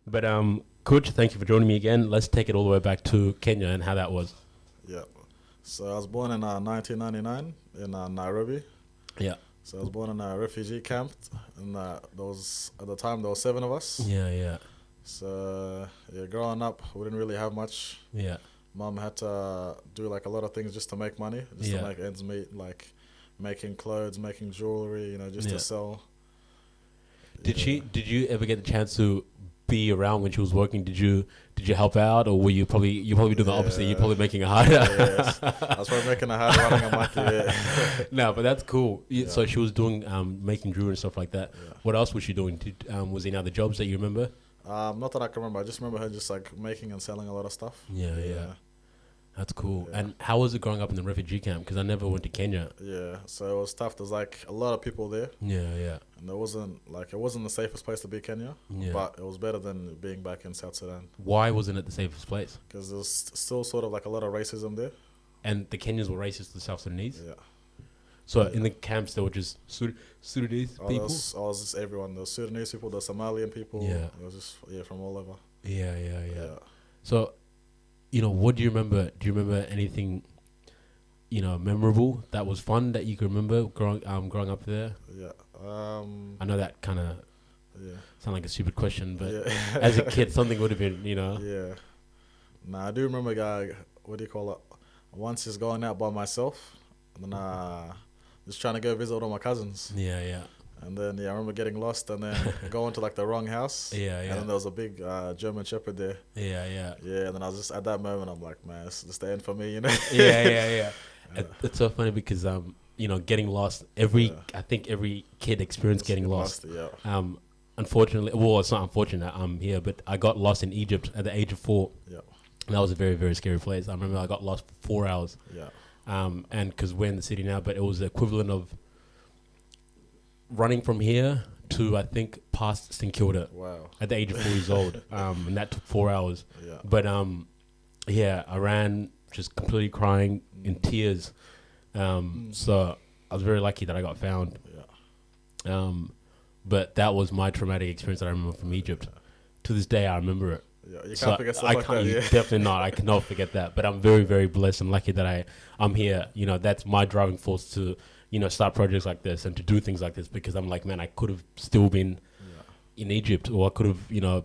But Coach, thank you for joining me again. Let's take it all the way back to Kenya and how that was. Yeah. So I was born in 1999 in Nairobi. Yeah. So I was born in a refugee camp, and at the time there was 7 of us. Yeah, yeah, So yeah, growing up, we didn't really have much. yeah, Mom had to do like a lot of things just to make money, just yeah, to make ends meet, like making clothes, making jewelry, just yeah. to sell. Did Yeah. Did you ever get the chance to be around when she was working? Did you help out, or were you probably doing the opposite? You're Yeah. probably making it harder. Yes. I was probably making a hard running a monkey. Yeah. No, but that's cool. Yeah. So she was doing making jewelry and stuff like that. Yeah. What else was she doing? Was there any other jobs that you remember? Not that I can remember. I just remember her just like making and selling a lot of stuff. Yeah, yeah. That's cool. Yeah. And how was it growing up in the refugee camp? Because I never went to Kenya. Yeah, so it was tough. There's like a lot of people there, Yeah, yeah, and it wasn't the safest place to be Kenya, yeah. but it was better than being back in South Sudan Why wasn't it the safest place? because there's still sort of like a lot of racism there. And the Kenyans were racist to South Sudanese. Yeah, So Yeah. in the camps, there were just Sudanese people. I was just everyone. The Sudanese people, the Somalian people. Yeah. It was just from all over. Yeah, yeah, yeah. Yeah, So, what do you remember? Do you remember anything, memorable that was fun that you can remember growing up there? yeah, I know that kind of yeah, sound like a stupid question, but yeah. as a kid, something would have been, Yeah. Nah, I do remember, what do you call it? Once just going out by myself, and then just trying to go visit all my cousins. Yeah, yeah, And then, I remember getting lost and then going to like the wrong house. yeah, And yeah, then there was a big German Shepherd there. yeah, yeah, Yeah, and then I was just, at that moment, I'm like, man, it's just the end for me, yeah, yeah, yeah. Yeah. It's so funny because getting lost. I think every kid experienced getting lost. Yeah. Unfortunately, well, it's not unfortunate. I'm here, but I got lost in Egypt at the age of 4. Yeah. And that was a very, very scary place. I remember I got lost for 4 hours. Yeah. And because we're in the city now, but it was the equivalent of running from here to, I think, past St Kilda Wow. at the age of 4 years old. And that took 4 hours. Yeah. But yeah, I ran just completely crying in tears. So I was very lucky that I got found. Yeah. But that was my traumatic experience that I remember from Egypt. To this day, I remember it. Yeah. You can't So forget stuff I like can't, that. you Yeah. definitely not. I cannot forget that. But I'm very, very blessed and lucky that I'm here. That's my driving force to, start projects like this and to do things like this because I'm like, man, I could have still been in Egypt or I could have,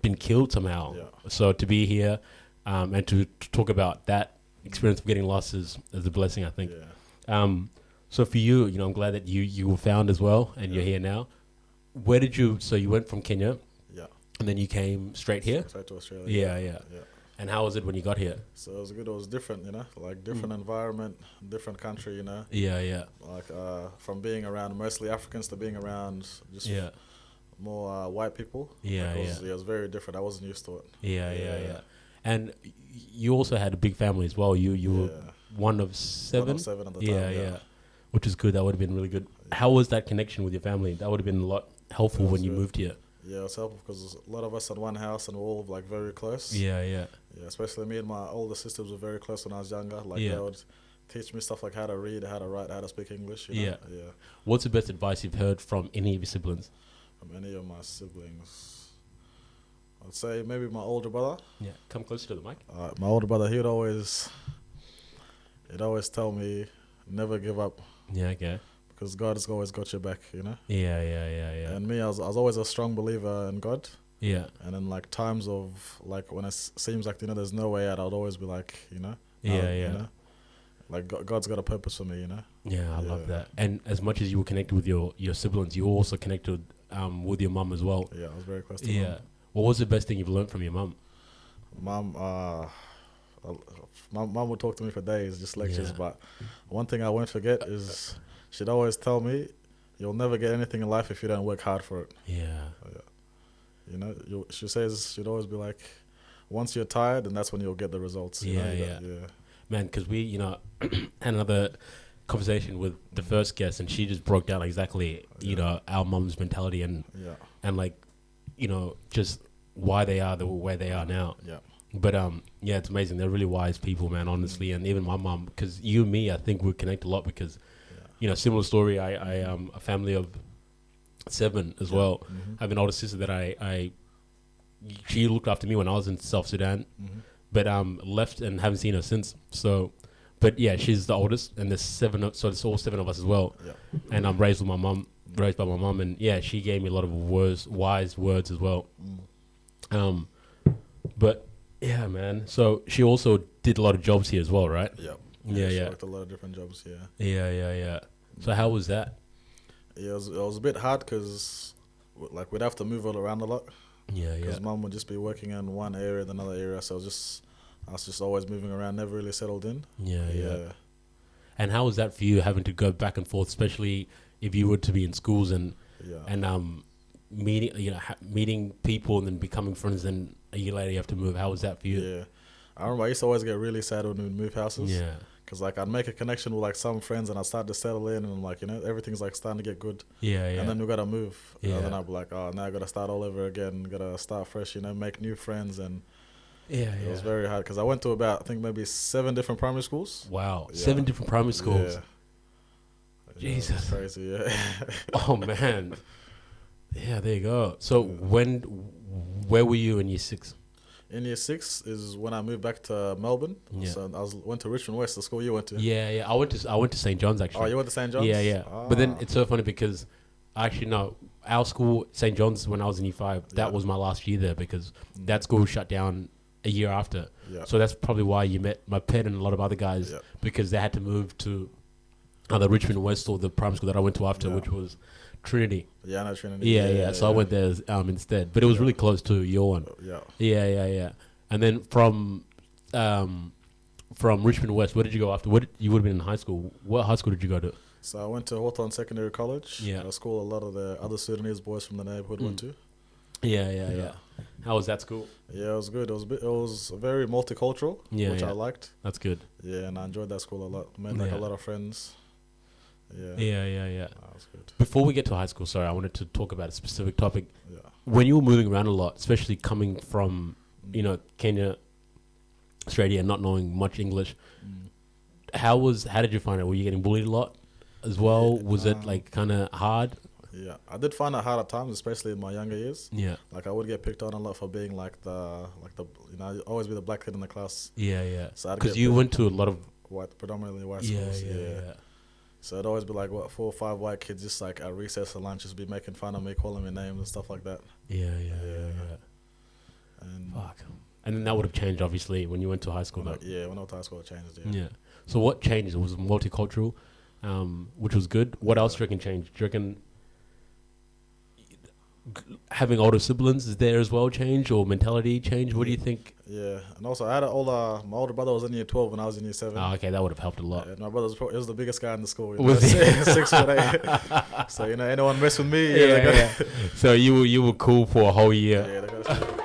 been killed somehow. Yeah. So to be here and to talk about that experience of getting lost is a blessing, I think. Yeah. So for you, I'm glad that you were found as well and you're here now. Where did so you went from Kenya Yeah. and then you came straight here? Straight to Australia. Yeah, yeah. Yeah. And how was it when you got here? So it was good. It was different, like different environment, different country, Yeah, yeah, like from being around mostly Africans to being around just yeah, more white people. Yeah, Like, it yeah. was very different. I wasn't used to it. yeah, yeah, Yeah. yeah. And you also had a big family as well. You were Yeah. one of 7? One of 7 at the time. Yeah, yeah. Which is good. That would have been really good. How was that connection with your family? That would have been a lot helpful It was when you good. moved here. Yeah, it was helpful because a lot of us had one house and we're all like very close. Yeah, yeah, Yeah, especially me and my older sisters were very close when I was younger. Like Yeah. they would teach me stuff like how to read, how to write, how to speak English. Yeah. Yeah. What's the best advice you've heard from any of your siblings? From any of my siblings, I'd say maybe my older brother. Yeah, come closer to the mic. My older brother, he'd always tell me, never give up Yeah, okay. because God has always got your back. Yeah, yeah, yeah, yeah. And me, I was always a strong believer in God. Yeah, And in like times of like when it seems like there's no way out, I'd always be like, Yeah, yeah. yeah. Like God's got a purpose for me, yeah. I love Yeah. that. And as much as you were connected with your siblings, you were also connected with your mum as well. Yeah, I was very close to Yeah. What was the best thing you've learned from your mum? mom. Mom would talk to me for days, just lectures. Yeah. But one thing I won't forget is she'd always tell me, "You'll never get anything in life if you don't work hard for it." Yeah. She'd always be like, "Once you're tired, then that's when you'll get the results." Yeah, yeah. Man, because we, had another conversation with the first guest, and she just broke down exactly, our mum's mentality and like, just why they are the way they are now. Yeah. But yeah, it's amazing. They're really wise people, man. Honestly, and even my mum, because you and me, I think we connect a lot because, similar story. I a family of 7 as well. Mm-hmm. I have an older sister that I she looked after me when I was in South Sudan, but left and haven't seen her since. So, but yeah, she's the oldest, and there's so there's all 7 of us as well. Yeah. And I'm raised by my mum, and yeah, she gave me a lot of wise words as well. But yeah, man. So she also did a lot of jobs here as well, right? Yeah. Yeah. She worked a lot of different jobs. Yeah. So how was that? Yeah, it was a bit hard because like we'd have to move all around a lot. Yeah. Because mum would just be working in one area, then another area, so I was just always moving around, never really settled in. Yeah. And how was that for you, having to go back and forth, especially if you were to be in schools and meeting people and then becoming friends, and a year later you have to move? How was that for you? Yeah, I remember I used to always get really sad when we'd move houses. Yeah. Because like I'd make a connection with like some friends and I'd start to settle in and like, everything's like starting to get good. Yeah. And then we gotta move. Yeah. And then I'd be like, oh, now I gotta start all over again. Gotta start fresh, make new friends. And it was very hard because I went to about, I think maybe 7 different primary schools. Wow. 7 different primary schools. Yeah. Jesus. It was crazy, yeah. Oh man. Yeah, there you go. So where were you in year 6? In year 6 is when I moved back to Melbourne. Yeah. So I went to Richmond West, the school you went to. Yeah. I went to St. John's actually. Oh, you went to St. John's? Yeah. But then it's so funny because actually no, our school, St. John's, when I was in year 5, that was my last year there because that school shut down a year after. Yeah. So that's probably why you met my pet and a lot of other guys because they had to move to the Richmond West or the primary school that I went to after, which was Trinity. Yeah, I know Trinity. Yeah. So I went there instead, but it was really close to your one. Yeah. And then from Richmond West, where did you go after? You would have been in high school. What high school did you go to? So I went to Hawthorne Secondary College. Yeah. A school a lot of the other Sudanese boys from the neighborhood went to. Yeah. How was that school? Yeah, it was good. It was very multicultural, which I liked. That's good. Yeah, and I enjoyed that school a lot. Made a lot of friends. Yeah. That was good. Before we get to high school, sorry, I wanted to talk about a specific topic. Yeah. When you were moving around a lot, especially coming from, Kenya, Australia, and not knowing much English, how did you find it? Were you getting bullied a lot as well? Was it like kind of hard? Yeah, I did find it hard at times, especially in my younger years. Yeah. Like I would get picked on a lot for being like the I'd always be the black kid in the class. Yeah. So because you went to a lot of predominantly white schools. Yeah. So it'd always be like 4 or 5 white kids just like at recess or lunch just be making fun of me, calling me names and stuff like that. Yeah. And fuck. And then that would have changed obviously when you went to high school. when I went to high school, it changed. Yeah. So what changed? It was multicultural, which was good. What else do you reckon changed? Do you reckon having older siblings is there as well change or mentality change? What do you think? Yeah, and also I had my older brother was in year 12 when I was in year 7. Oh, okay, that would have helped a lot. And my brother was the biggest guy in the school. Was he? 6'8". So anyone mess with me? Yeah. So you were cool for a whole year. Yeah,